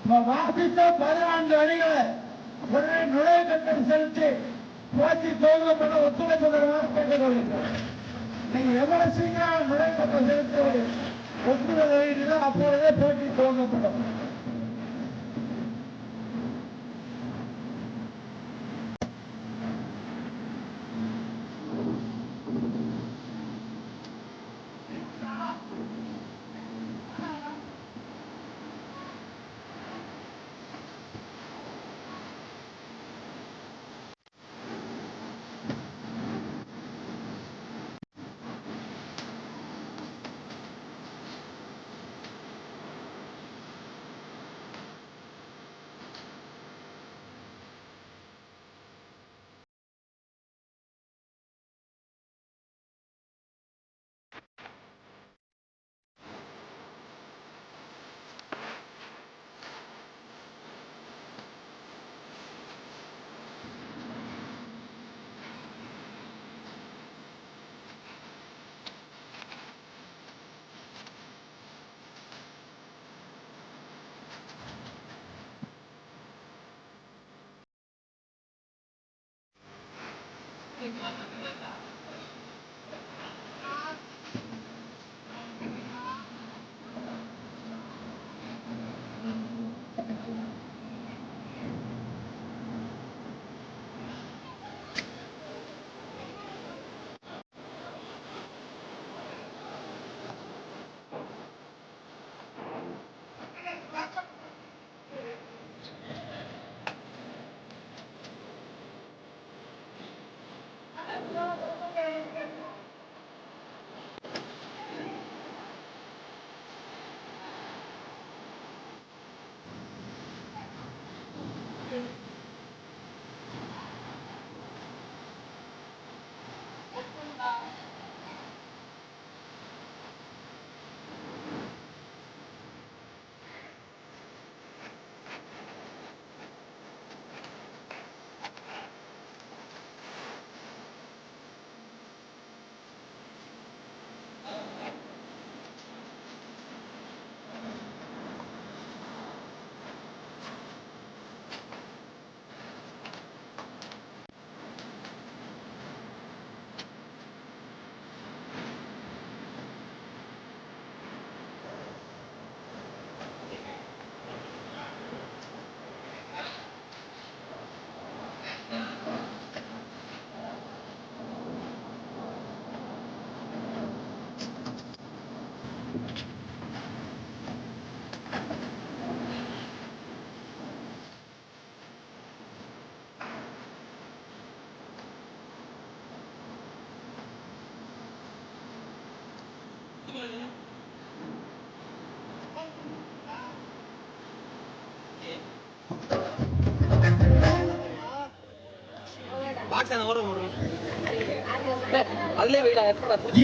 வாசித்த 14 அணிகளை உடனே நுழைவு கட்டணம் செலுத்தி போட்டி துவங்கப்பட ஒத்துழைப்பதற்காக கேட்டுக்கொள்கிறேன். நீங்க எவ்வளவு சீக்கிரம் நுழைவு கட்டணம் செலுத்தி ஒத்துழைப்பு அப்பொழுதே போட்டி துவங்கப்படும்.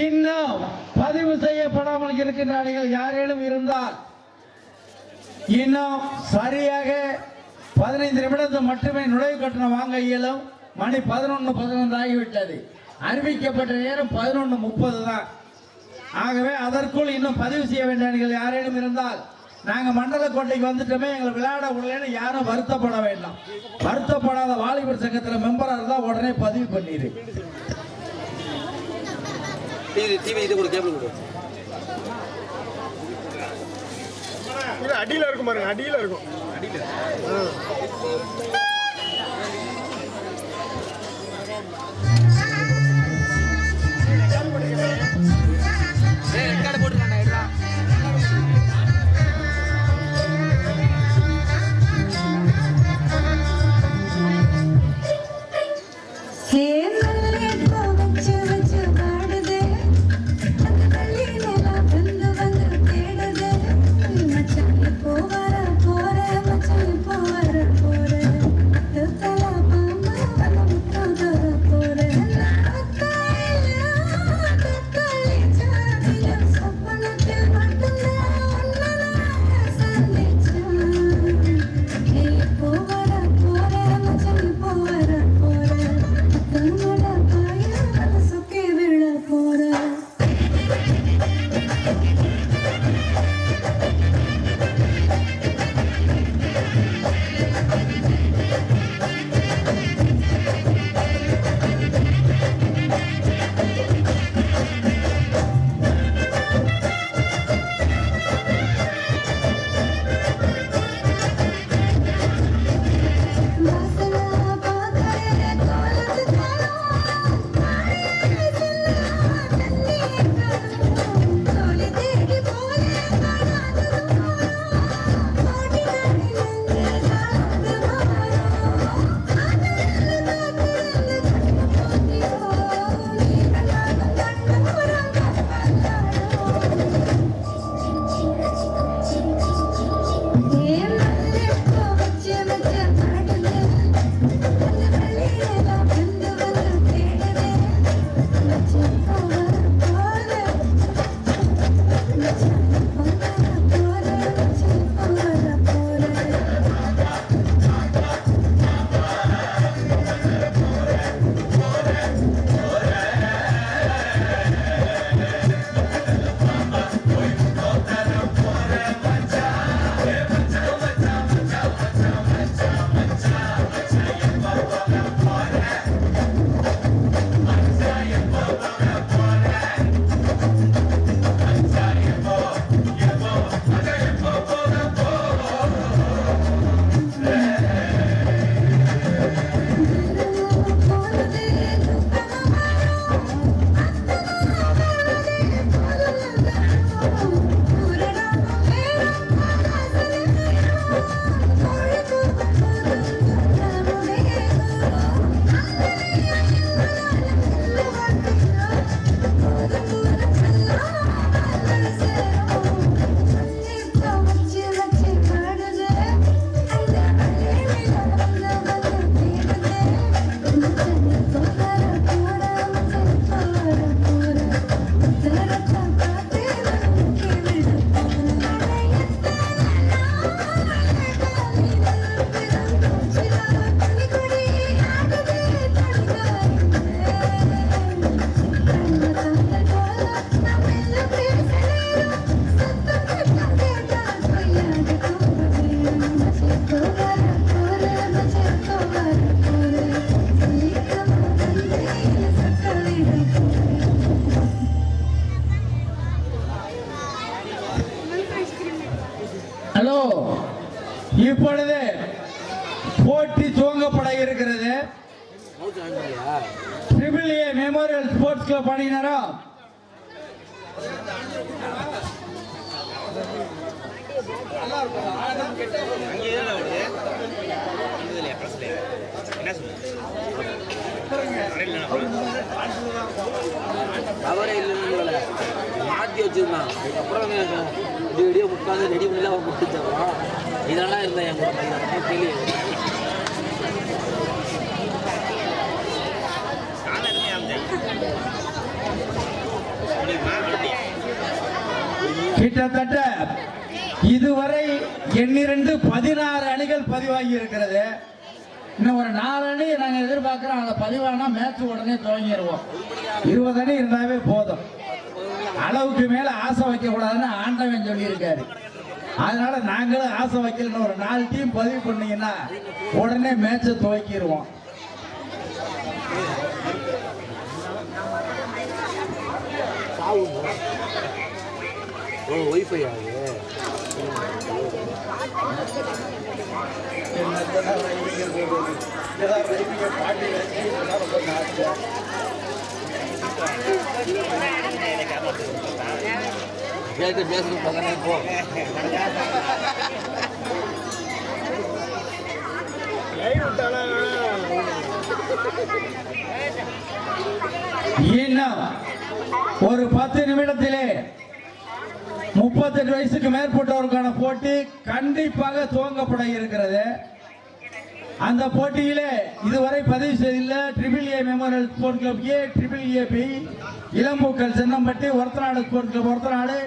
இன்னும் பதிவு செய்யப்படாமல் இருக்கின்ற அணிகள் யாரேனும் இருந்தால் இன்னும் சரியாக 15 நிமிடத்தில் மட்டுமே நுழைவு கட்டணம் வாங்க இயலும். மணி 11:15 ஆகிவிட்டது. அறிவிக்கப்பட்ட நேரம் 11:30 தான். ஆகவே அதற்குள் இன்னும் பதிவு செய்ய வேண்டிய அணிகள் யாரேனும் இருந்தால் நாங்க மண்டல கோட்டைக்கு வந்துட்டோமே, எங்களை விளையாட விடலன்னு யாரும் வருத்தப்பட வேண்டாம். வருத்தப்படாத வாலிபர் சங்கத்தில் மெம்பரா இருந்தா உடனே பதிவு பண்ணிடு. அடியில இருக்கும் பாருங்க, அடியில இருக்கும். இப்பொழுது போட்டி துவங்கப்பட இருக்கிறது. Triple A memorial sports club அணியினரும் அவரே இல்லை மாற்றி வச்சிருந்தான். அதுக்கப்புறம் வீடியோ முக்காந்து ரெடி பண்ணி அவன் முடிச்சவா இதெல்லாம் இருந்தேன் என் கூட பையன் தெரியல. கிட்டத்தட்ட இதுவரை 16 அணிகள் பதிவாகி இருக்கிறது. இன்னும் ஒரு 4 அணி நாங்கள் எதிர்பார்க்கிறோம். அந்த பதிவானா மேட்ச் உடனே துவங்கிடுவோம். 20 அணி இருந்தாவே போதும். அளவுக்கு மேல ஆசை வைக்க கூடாதுன்னு ஆண்டவன் சொல்லியிருக்காரு. அதனால நாங்களும் ஆசை வைக்கலன்னு ஒரு 4 டீம் பதிவு பண்ணீங்கன்னா உடனே மேட்சை துவக்கிடுவோம். ஒய்ஃபை ஆகுது பேசணும் பக்கமே போ. இன்னும் ஒரு 10 நிமிடத்திலே 38 வயசுக்கு மேற்பட்டவருக்கான போட்டி கண்டிப்பாக துவங்கப்பட இருக்கிறது. அந்த போட்டியிலே இதுவரை பதிவு செய்துள்ள triple A memorial sport club A, triple A B, Ilampookkal Chennampatti, Orathanadu sport club Orathanadu,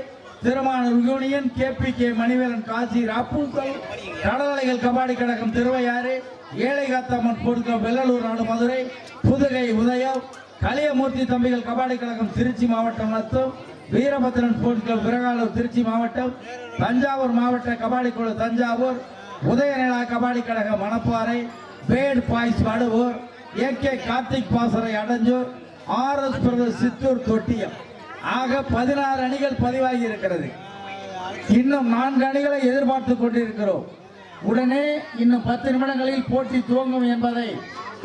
Thirumanur union, KPK Manivelan Kasi, Rappookkal, கடலலைகள் கபாடி கழகம் திருவையாறு, ஏழைகாத்தம்மன் ஸ்போர்ட் கிளப் வெள்ளலூர் நாடு மதுரை, புதுகை உதயம், கலியமூர்த்தி தம்பிகள் கபாடி கழகம் திருச்சி மாவட்டம் நத்தம், வீரபத்ரன் ஸ்போர்ட்ஸ் கிளப் விரகாலூர் திருச்சி மாவட்டம், தஞ்சாவூர் மாவட்ட கபாடி குழு தஞ்சாவூர், உதயநிலா கபாடி கழகம் Manapparai, bad boys Vaduvur, AK Karthik பாசறை அடஞ்சூர், RS பிரதர்ஸ் சித்தூர் தொட்டியம் ஆக 16 அணிகள் பதிவாகி இருக்கிறது. இன்னும் 4 அணிகளை எதிர்பார்த்து கொண்டிருக்கிறோம். உடனே இன்னும் 10 நிமிடங்களில் போட்டி துவங்கும் என்பதை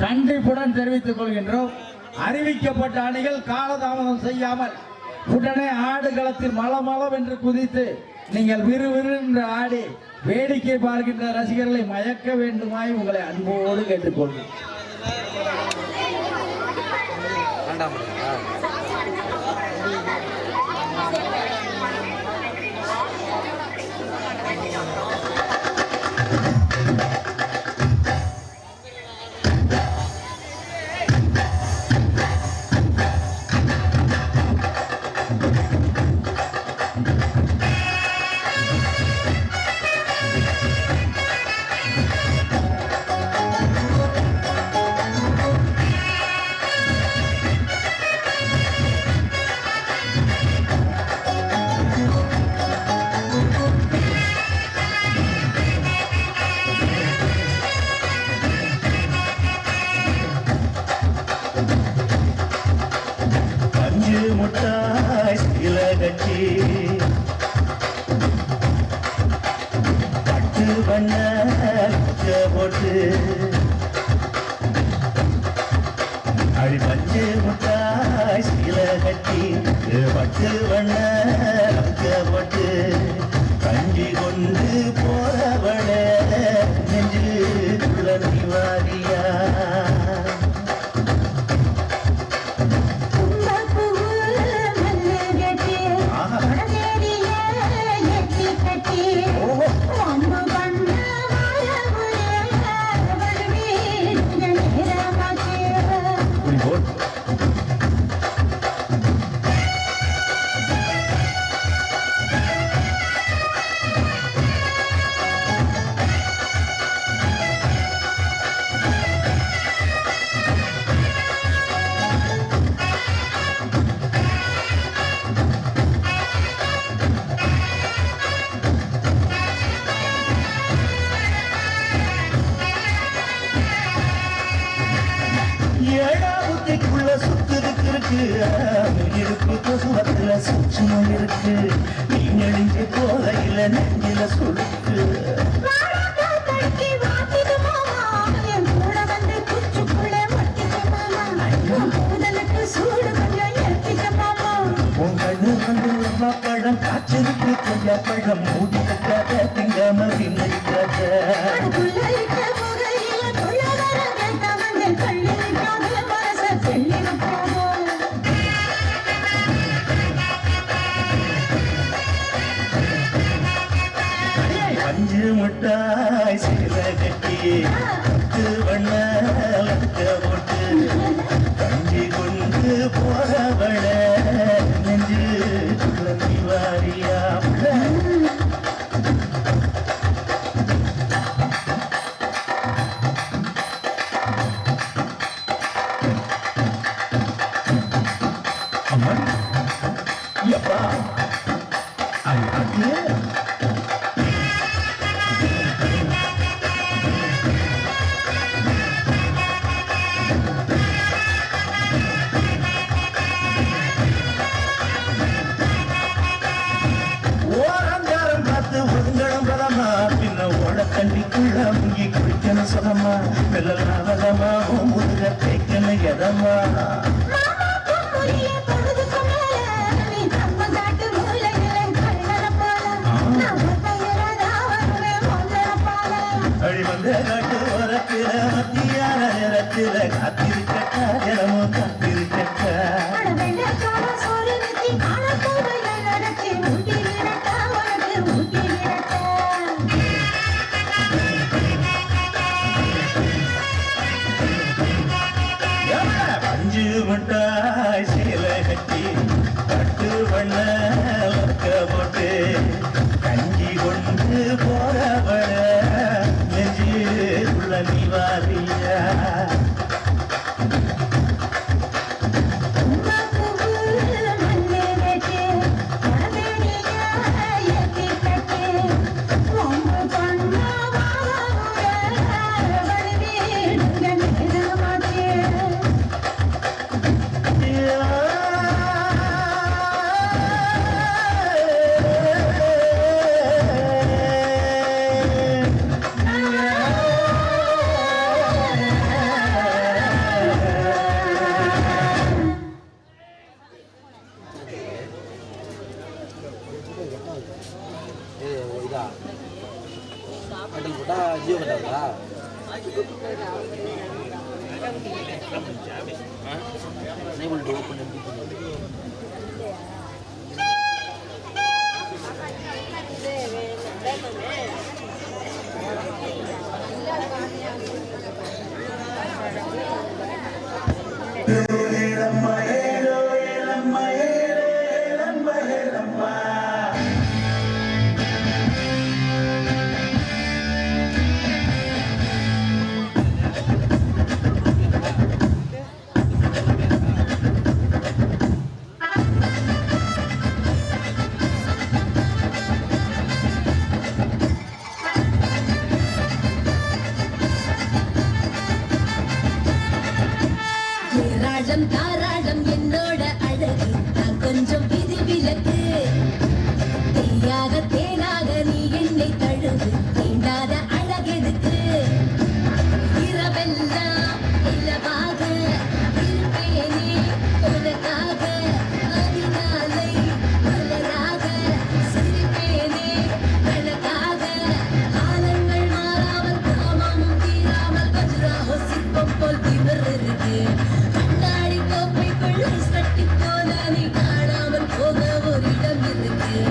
கண்டிப்புடன் தெரிவித்துக் கொள்கின்றோம். அறிவிக்கப்பட்ட அணிகள் காலதாமதம் செய்யாமல் உடனே ஆடுகளத்தில் மளமளம் என்று குதித்து நீங்கள் விறுவிறு என்று ஆடி வேடிக்கை பார்க்கின்ற ரசிகர்களை மயக்க வேண்டுமாய் உங்களை அன்போடு கேட்டுக்கொள்கிறேன். பஞ்சு முட்டாய் சீல கட்டி பட்டு வண்ண போட்டு கஞ்சி கொண்டு போறவள நெஞ்சு குழந்தை வாரியா இருக்கு கொசுவத்துல சூட்சமம் இருக்கு நீ நெளிஞ்ச போதையில நெஞ்சில சுருக்கு காய்ச்சலுக்கு கொய்யா பழம் மூடி வைக்காத திங்காம வீணடிக்காத அதுக்குள்ள இருக்க புகையில கொள்ளவர கேட்டவங்க கள்ளி வைக்காத மனச செல்லி வைக்காதோ பஞ்சு முட்டாய் சேல கட்டி பத்து வண்ண லக்க போட்டு கஞ்சி கொண்டு போறவள நெஞ்சு குழந்தை வாரியா அம்மா எப்பா அது ஓரங்காரம் பார்த்து ஒதுங்கடம் பதமா பின்ன ஓட தண்டிக்குள்ள முங்கி குளிக்கணும் சுகமா வெள்ளலாம் வதமா முதுக தேய்க்கணும் எதமா மாமா பொம்முறியே பொழுதுக்கு மேல நீ தம்ம காட்டு மூலையில கண்ணன போல நான் தயரதா வருவேன் ஒன்றர பால அடி வந்த காட்டு ஓரத்தில மத்தியான நேரத்தில காத்திருக்கட்டா ஜனமும் காத்திருக்கட்டா வெள்ளக்கார சோறு நித்தி காண கோவையில நடத்தி ஊட்டி விடட்டா உனக்கு ஊட்டி விடட்டா பஞ்சு முட்டாய் சேல கட்டி பட்டு வண்ண லக்க போட்டு கஞ்சி கொண்டு போறவள நெஞ்சு உள்ள நிவாரியா இதா கட்டில் போட்டா ஜியோ கட்டாதா நேபிள் டு ஓப்பன் எப்படி பண்ணுறது ராஜம் தாராளம் என்னோட அழகு நான் கொஞ்சம் விதிவிலக்கு தீயாக தேனாக நீ என்னை தழுவு தீண்டாத அழகெதுக்கு இரவெல்லாம் இலவாக இருப்பேனே உனக்காக அதிகாலை மலராக சிரிப்பேனே கணக்காக காலங்கள் மாறாமல் காமமும் தீராமல் வஜ்ராக சிற்பம் போல் திமிர் இருக்கு கண்ணாடி கோப்பைக்குள் ஐஸ் கட்டி போல நீ காணாமல் போக ஒரு இடம் இருக்கு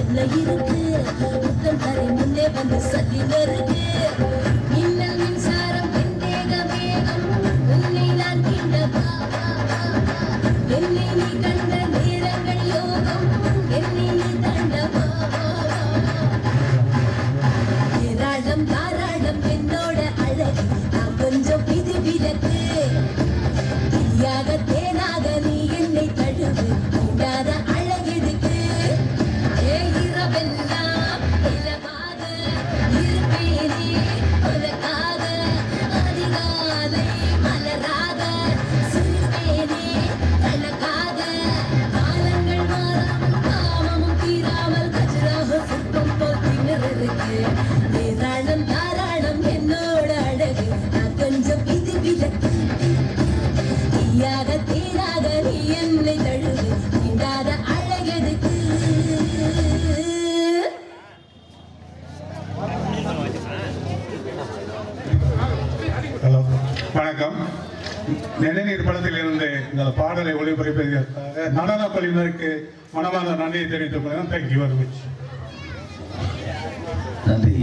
சொல்ல இருக்கு முத்தம் தரை முன்னே வந்து சதிலருக்கு மின்னல் மின்சாரம் வெந்தேக வேகம் உன்னை நான் கிண்டவா என்னை நீ கண்ட நேரங்கள் யோகம் என்னை நீ தாண்டவா ஏராளம் தாராளம் என்னோட அழகு நான் கொஞ்சம் விதி விலக்கு தீயாக தேனாக நீ என்னை தழுவு இல்லாத அழகெடுக்கு இரவெல்லாம் இலவாக இருப்பேனே உனக்காக அதிகாலை மலராக சிரிப்பேனே கணக்காக காலங்கள் மாறாமல் காமமும் தீராமல் கஜராக சிற்பம் போல் திணறருக்கு ஏராளம் தாராளம் என்னோட அழகு நான் கொஞ்சம் விதி விலக்கு தீயாக தீராக நீ என்னை தழுவு இல்லாத அழகெடுக்கு ஹலோ வணக்கம். நினைநீர் படத்திலிருந்து இந்த பாடலை ஒளிபரப்பியதற்காக நடன பள்ளியினருக்கு மனமார்ந்த நன்றியை தெரிவித்துக் கொள்கிறேன். Thank you very much. நன்றி.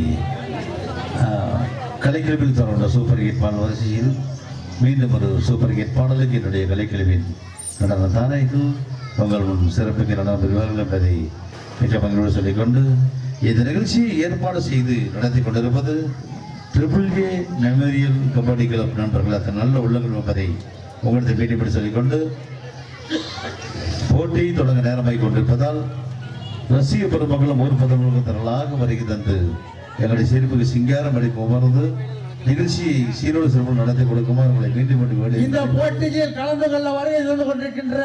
கலைக்கிழப்பில் தொடர்ந்த சூப்பர் ஹிட் பாடல் வரிசையில் மீண்டும் ஒரு சூப்பர் ஹிட் பாடலுக்கு என்னுடைய கலைக்கிழவின் நடன தானைக்கு உங்கள் முன் சிறப்புக்கு நடன பெறுவார்கள் என்பதை மிக மகிழ்வோடு சொல்லிக்கொண்டு இந்த நிகழ்ச்சியை ஏற்பாடு செய்து நடத்தி கொண்டிருப்பது AAA மெமோரியல் கபடி கிளப் நண்பர்கள் அத்தனை நல்ல உள்ளங்கள் என்பதை உங்களுக்கு பேட்டிப்படி சொல்லிக்கொண்டு போட்டி தொடங்க நேரமாய் கொண்டிருப்பதால் ரசிக பெருமக்களும் ஊர் பொதுமக்களும் திரளாக வருகை தந்து எங்களுடைய சிரிப்புக்கு சிங்காரம் அளிப்பு உணர்ந்து நிகழ்ச்சியை சீரோடு சிறப்பு நடத்தி கொடுக்குமாறு உங்களை மீண்டும் இந்த போட்டியில் கலந்து கொள்ள வருகை தந்து கொண்டிருக்கின்ற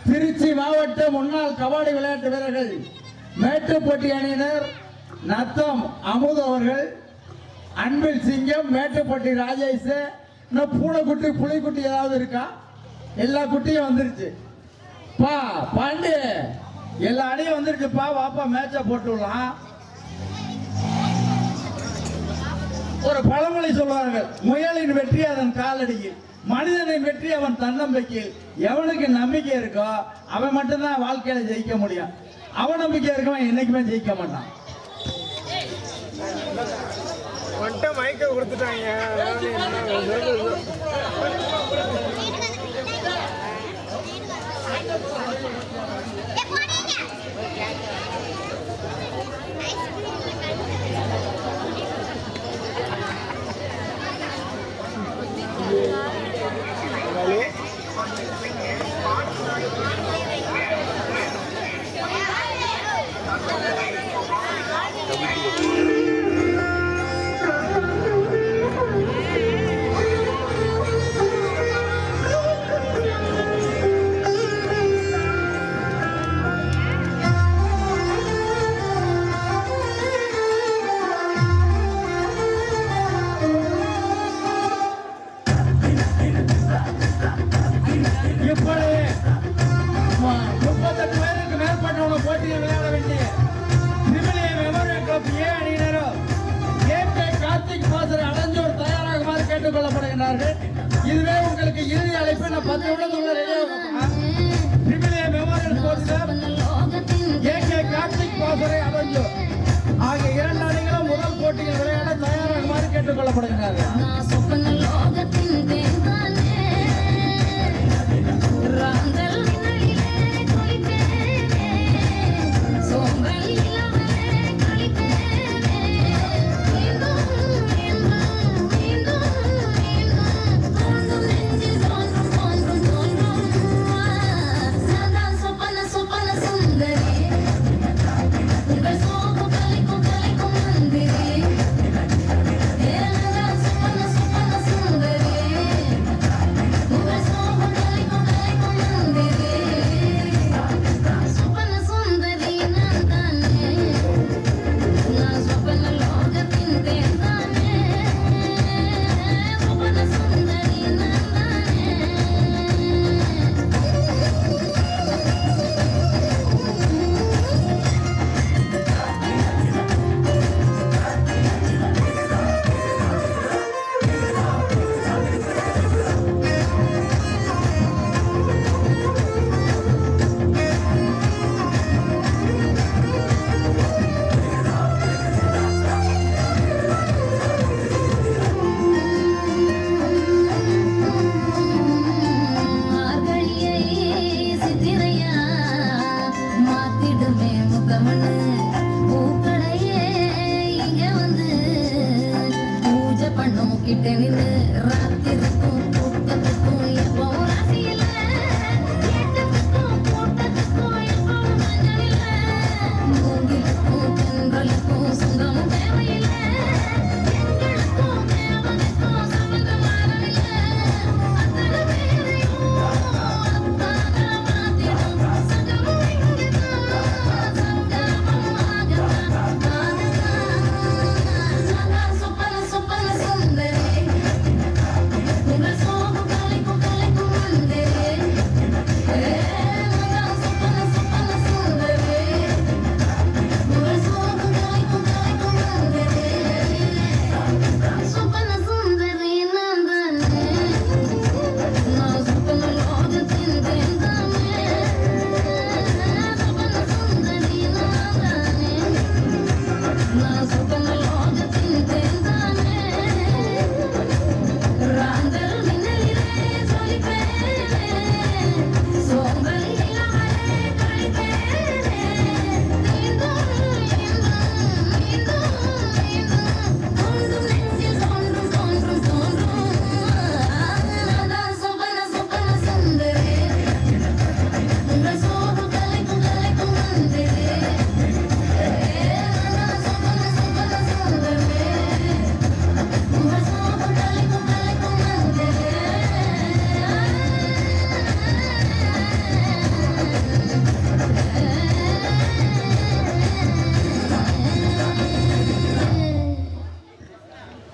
திருச்சி மாவட்ட முன்னாள் கபாடி விளையாட்டு வீரர்கள் மேட்டுப்பட்டி அணியினர் நத்தம் அமுது அவர்கள், அன்பில் சிங்கம், மேட்டுப்பட்டி ராஜேஷ், இன்னும் பூனைக்குட்டி புலிக்குட்டி ஏதாவது இருக்கா? எல்லா குட்டியும் வந்துருச்சு பா. பாண்டி எல்லா அணியும் வந்துருச்சுப்பா. வாப்பா மேட்சை போட்டுடலாம். ஒரு பழமொழி சொல்வார்கள், முயலின் வெற்றி அதன் காலடியில், மனிதனின் வெற்றி அவன் தன்னம்பிக்கையில். எவனுக்கு நம்பிக்கை இருக்கோ அவன் மட்டும்தான் வாழ்க்கையில ஜெயிக்க முடியும். அவநம்பிக்கை இருக்கவன் என்னைக்குமே ஜெயிக்க மாட்டான். மைக்க கொடுத்துட்டாங்க. இப்பொழுது 38 பேருக்கு மேற்பட்டவங்க போட்டியில் விளையாட வேண்டிய AAA மெமோரியல் கிளப் ஏ அணியினரும் ஏகே கார்த்திக் பாசறை அலஞ்சூர் தயாராகுமாறு கேட்டுக் கொள்ளப்படுகிறார்கள். இதுவே உங்களுக்கு இறுதி அழைப்பு. நான் 10 நிமிடத்துக்குள்ள ரெடியாக AAA memorial club AK Karthik பாசறை அலஞ்சூர் ஆகிய 2 அணிகளும் முதல் போட்டியில் விளையாட தயாராகுமாறு கேட்டுக் கொள்ளப்படுகிறார்கள்.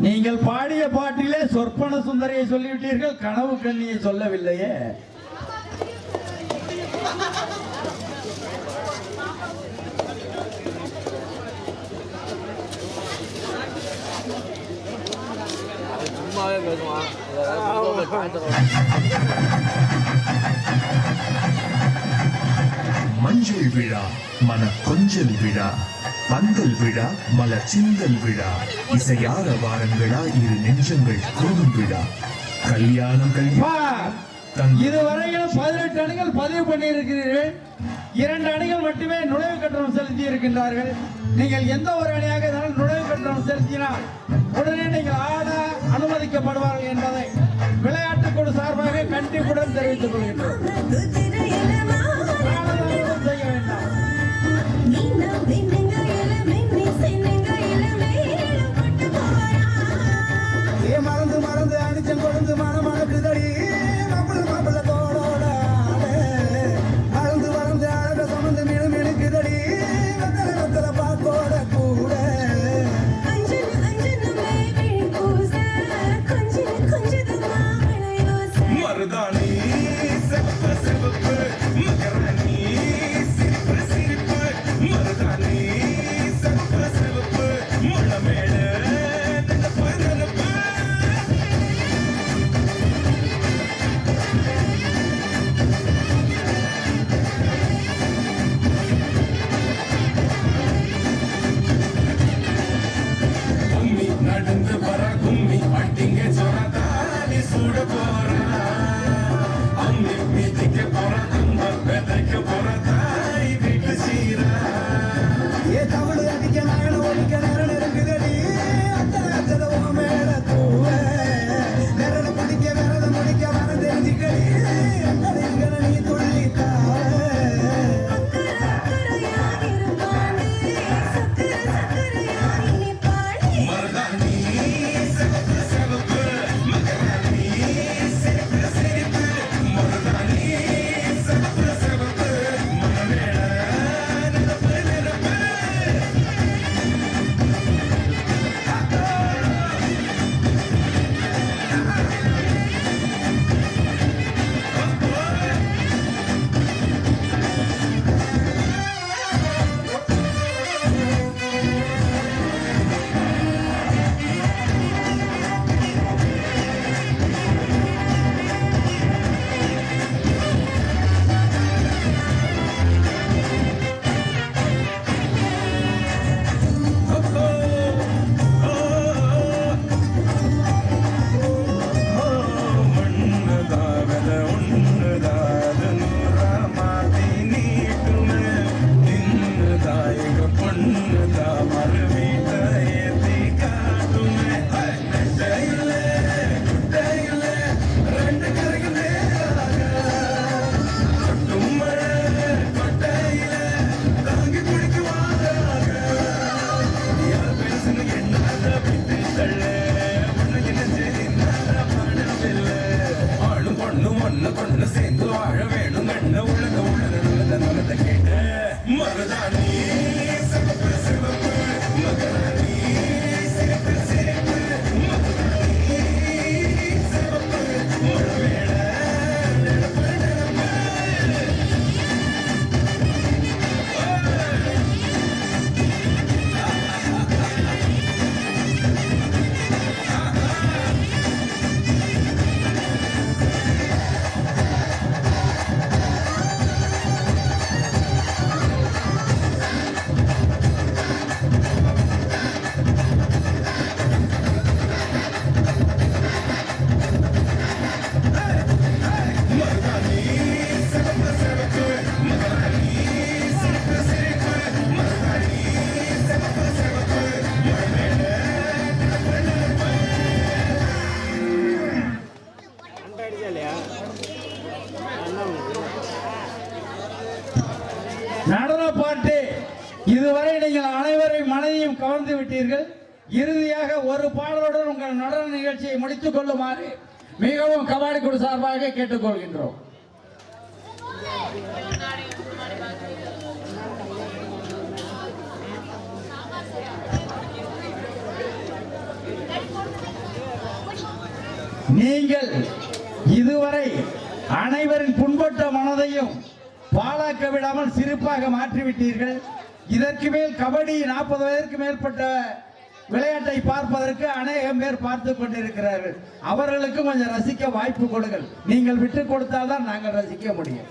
நீங்கள் பாடிய பாட்டிலே சொற்பன சுந்தரியை சொல்லிவிட்டீர்கள், கனவு கண்ணியை சொல்லவில்லையே. சும்மாவே பேசுவான். மஞ்சள் விழா மன கொஞ்சல் விழா, பந்தல் விழா மலர் சிந்தல் விழா, இசையார வாரங்களா இரு நெஞ்சங்கள் கூடும் விழா, கல்யாணம் இதுவரையிலும் 18 அணிகள் பதிவு பண்ணி இருக்கிறீர்கள். 2 அணிகள் மட்டுமே நுழைவு கட்டணம் செலுத்தி இருக்கின்றார்கள். நீங்கள் எந்த ஒரு அணியாக இருந்தாலும் நுழைவு கட்டணம் செலுத்தினால் உடனே நீங்கள் ஆட அனுமதிக்கப்படுவார்கள் என்பதை விளையாட்டுக்குழு சார்பாக கண்டிப்புடன் தெரிவித்துக் கொள்கின்றோம். செய்ய வேண்டாம். மறந்து மறந்து அடிச்சம் கொழுந்து மனமணக்குதடி மாப்பிள்ள தோளோட மறந்து மறந்து அழக சமந்து மினு மினுக்குதடி வெத்தல பாக்கோட கூட மருதாணி செவப்பு செவப்பு மகரணி சிரிப்பு சிரிப்பு மருதாணி செவப்பு செவப்பு முளமேடு நடந்து வர கும்மி பட்டிங்க சொரதானி சூட போறா அம்மி மீதிக்க போற அம்மா பெதைக்க போற தாய் வீட்டு சீரா ஏ தமிழ் அடிக்க நகல ஒழிக்க நேரம் இருக்குதடி அத்தனை மேல தூவ நேரம் பிடிக்க விரத முடிக்க வர தெரிஞ்சுக்கடி அத்தனை நீ துள்ளித்தா பொண்ணுதா மறுவீட்ட ஏத்தி காட்டுமே நீங்கள் அனைவரையும் மனதையும் கவர்ந்து விட்டீர்கள். இறுதியாக ஒரு பாடலுடன் உங்கள் நடன நிகழ்ச்சியை முடித்துக் கொள்ளுமாறு மிகவும் கபாடி குழு சார்பாக கேட்டுக்கொள்கின்றோம். நீங்கள் இதுவரை அனைவரின் புண்பட்ட மனதையும் பாழாக்க விடாமல் சிறப்பாக மாற்றிவிட்டீர்கள். இதற்கு மேல் கபடி 40 வயதிற்கு மேற்பட்ட விளையாட்டை பார்ப்பதற்கு அநேகம் பேர் பார்த்து கொண்டிருக்கிறார்கள். அவர்களுக்கும் கொஞ்சம் ரசிக்க வாய்ப்பு கொடுங்கள். நீங்கள் விட்டு கொடுத்தால்தான் நாங்கள் ரசிக்க முடியும்.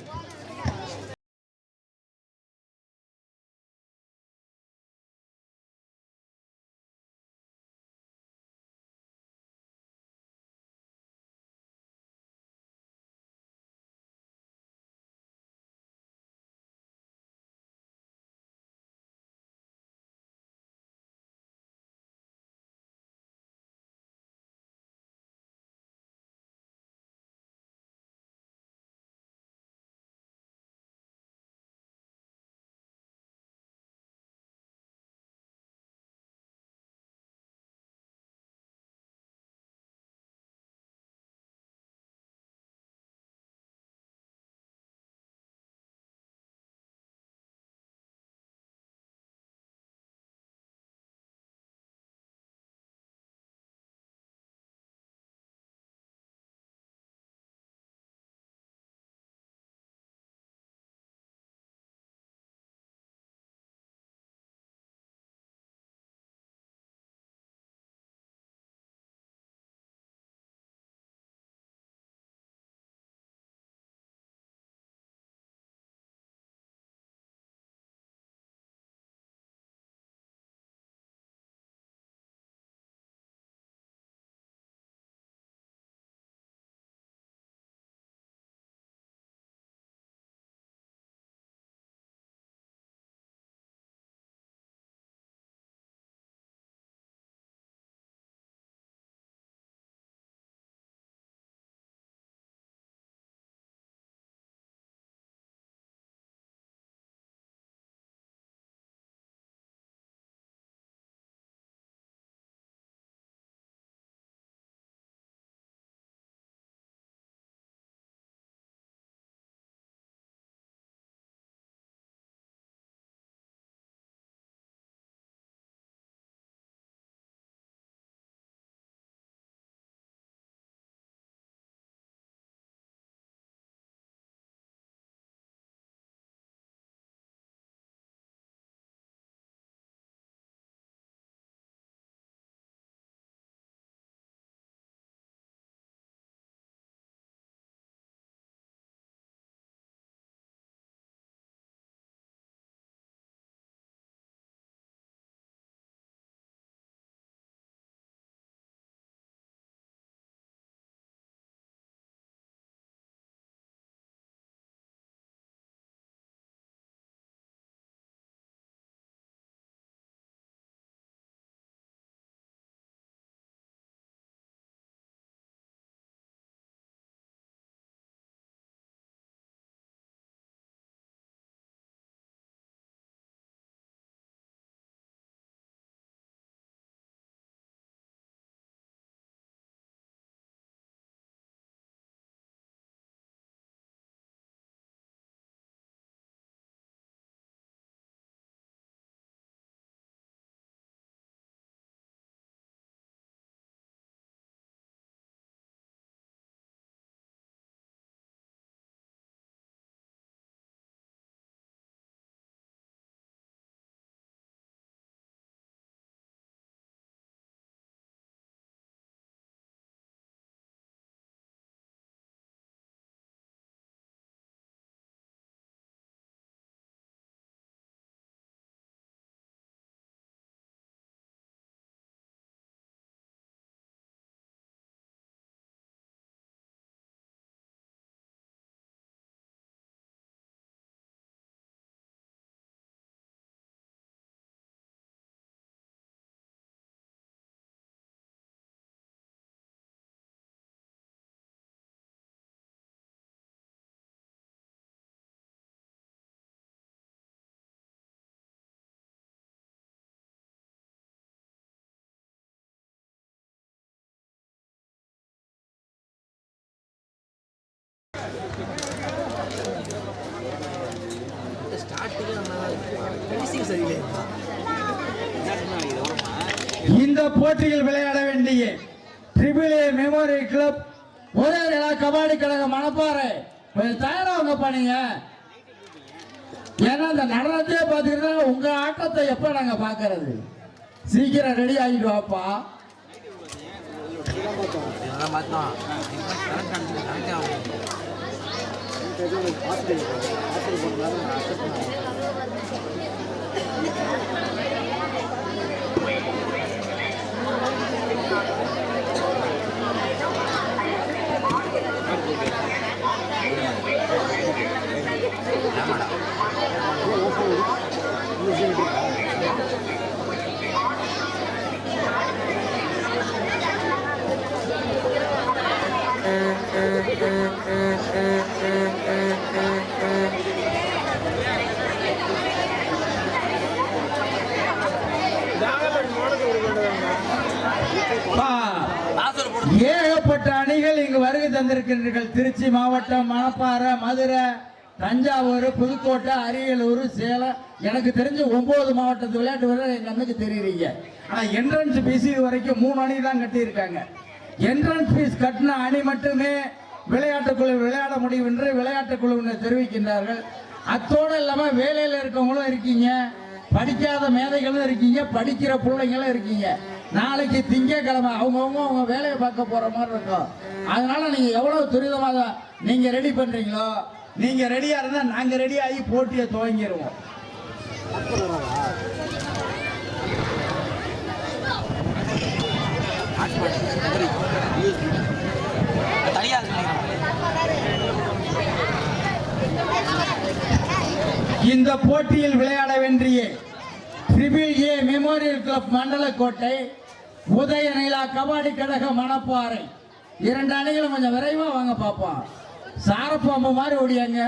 இந்த போட்டியில் விளையாட வேண்டிய triple A memorial club Udhayanila kabaddi கழக மணப்பாறை கொஞ்சம் தயாராகுங்கப்பா நீங்க. ஏன்னா இந்த நடனத்தையே பார்த்துக்கிட்டா உங்க ஆட்டத்தை எப்ப நாங்க பாக்குறது? சீக்கிரம் ரெடி ஆகிட்டு வாப்பா. இதெல்லாம் பார்த்தோம் ஏகப்பட்ட அணிகள் இங்கு வருகை தந்திருக்கின்றீர்கள். திருச்சி மாவட்டம், மணப்பாறை, மதுரை, தஞ்சாவூர், புதுக்கோட்டை, அரியலூர், சேலம், எனக்கு தெரிஞ்ச 9 மாவட்டத்து விளையாட்டு வீரர் எங்க அண்ணுக்கு தெரியுறீங்க. ஆனா என்ட்ரன்ஸ் ஃபீஸ் இது வரைக்கும் 3 அணி தான் கட்டியிருக்காங்க. என்ட்ரன்ஸ் ஃபீஸ் கட்டின அணி மட்டுமே விளையாட்டுக்குழு விளையாட முடியும் என்று விளையாட்டுக் குழுவினர் தெரிவிக்கின்றார்கள். அத்தோடு இல்லாம வேலையில் இருக்கவங்களும் இருக்கீங்க, படிக்காத மேதைகளும் இருக்கீங்க, படிக்கிற பிள்ளைங்களும் இருக்கீங்க. நாளைக்கு திங்கக்கிழமை அவங்க வேலையை பார்க்க போற மாதிரி இருக்கும். அதனால நீங்க எவ்வளவு துரிதமாக நீங்க ரெடி பண்றீங்களோ, நீங்க ரெடியா இருந்தா நாங்க ரெடி ஆகி போட்டியை துவங்கிடுவோம். இந்த போட்டியில் விளையாட வேண்டிய triple A memorial club Mandalakottai, Udhayanila kabaddi கழக மணப்பாறை 2 அணிகளும் கொஞ்சம் விரைவா வாங்க பார்ப்போம். சாரப்பாம்பு மாதிரி ஓடியாங்க.